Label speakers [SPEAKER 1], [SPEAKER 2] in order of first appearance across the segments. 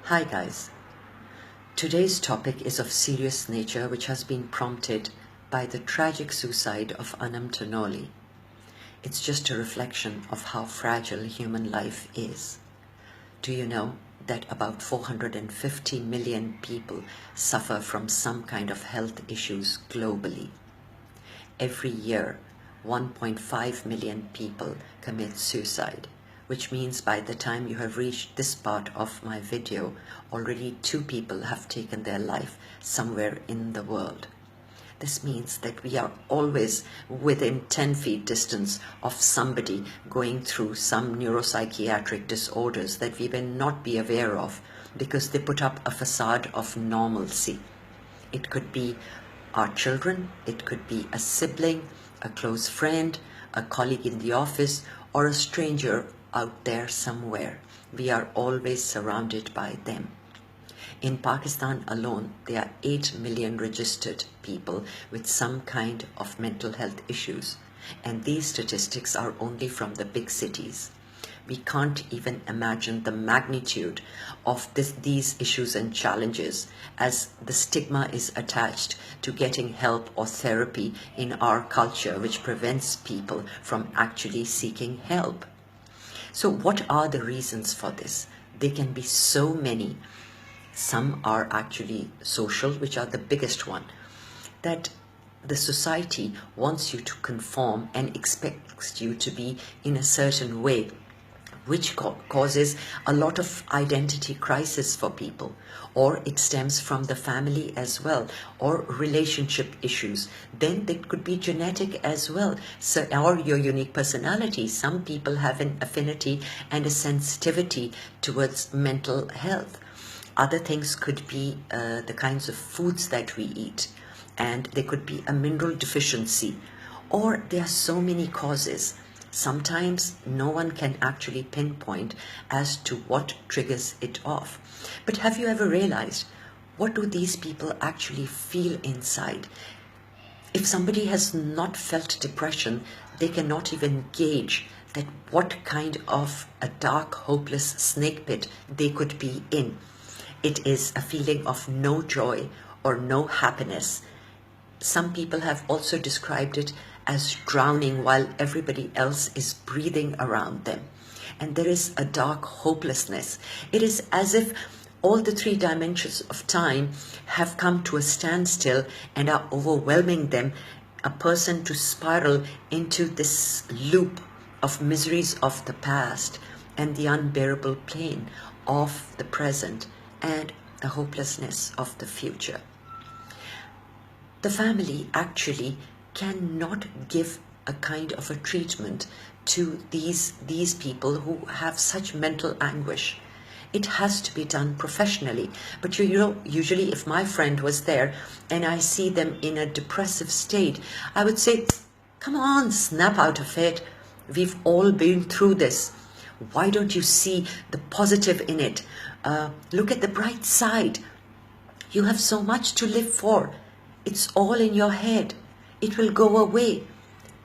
[SPEAKER 1] Hi guys, today's topic is of serious nature which has been prompted by the tragic suicide of Anam Tanoli. It's just a reflection of how fragile human life is. Do you know that about 450 million people suffer from some kind of health issues globally? Every year, 1.5 million people commit suicide, which means by the time you have reached this part of my video, already 2 people have taken their life somewhere in the world. This means that we are always within 10 feet distance of somebody going through some neuropsychiatric disorders that we may not be aware of because they put up a facade of normalcy. It could be our children, it could be a sibling, a close friend, a colleague in the office, or a stranger out there somewhere. We are always surrounded by them. In Pakistan alone, there are 8 million registered people with some kind of mental health issues, and these statistics are only from the big cities. We can't even imagine the magnitude of these issues and challenges, as the stigma is attached to getting help or therapy in our culture, which prevents people from actually seeking help. So what are the reasons for this? They can be so many. Some are actually social, which are the biggest one, that the society wants you to conform and expects you to be in a certain way, which causes a lot of identity crisis for people, or it stems from the family as well, or relationship issues. Then it could be genetic as well, so, or your unique personality. Some people have an affinity and a sensitivity towards mental health. Other things could be the kinds of foods that we eat, and there could be a mineral deficiency, or there are so many causes. Sometimes no one can actually pinpoint as to what triggers it off. But have you ever realized, what do these people actually feel inside? If somebody has not felt depression, they cannot even gauge that what kind of a dark, hopeless snake pit they could be in. It is a feeling of no joy or no happiness. Some people have also described it as drowning while everybody else is breathing around them. And there is a dark hopelessness. It is as if all the 3 dimensions of time have come to a standstill and are overwhelming them, a person to spiral into this loop of miseries of the past and the unbearable pain of the present and the hopelessness of the future. The family actually cannot give a kind of a treatment to these people who have such mental anguish. It has to be done professionally. But you know, usually if my friend was there and I see them in a depressive state, I would say, come on, snap out of it. We've all been through this. Why don't you see the positive in it? Look at the bright side. You have so much to live for. It's all in your head. It will go away.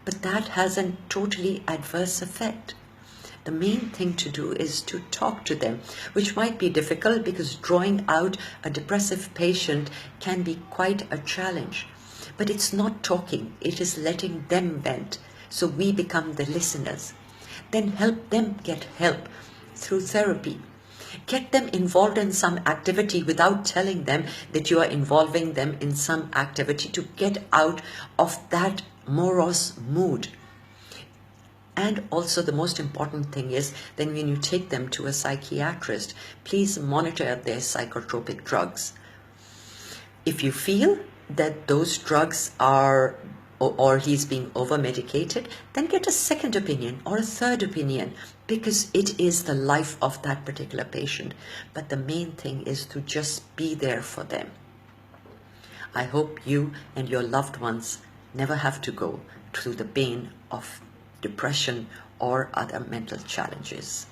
[SPEAKER 1] But that has a totally adverse effect. The main thing to do is to talk to them, which might be difficult because drawing out a depressive patient can be quite a challenge. But it's not talking, it is letting them vent. So we become the listeners. Then help them get help through therapy. Get them involved in some activity without telling them that you are involving them in some activity, to get out of that morose mood. And also the most important thing is, then when you take them to a psychiatrist, please monitor their psychotropic drugs. If you feel that those drugs are or he's being over-medicated, then get a second opinion or a third opinion, because it is the life of that particular patient. But the main thing is to just be there for them. I hope you and your loved ones never have to go through the pain of depression or other mental challenges.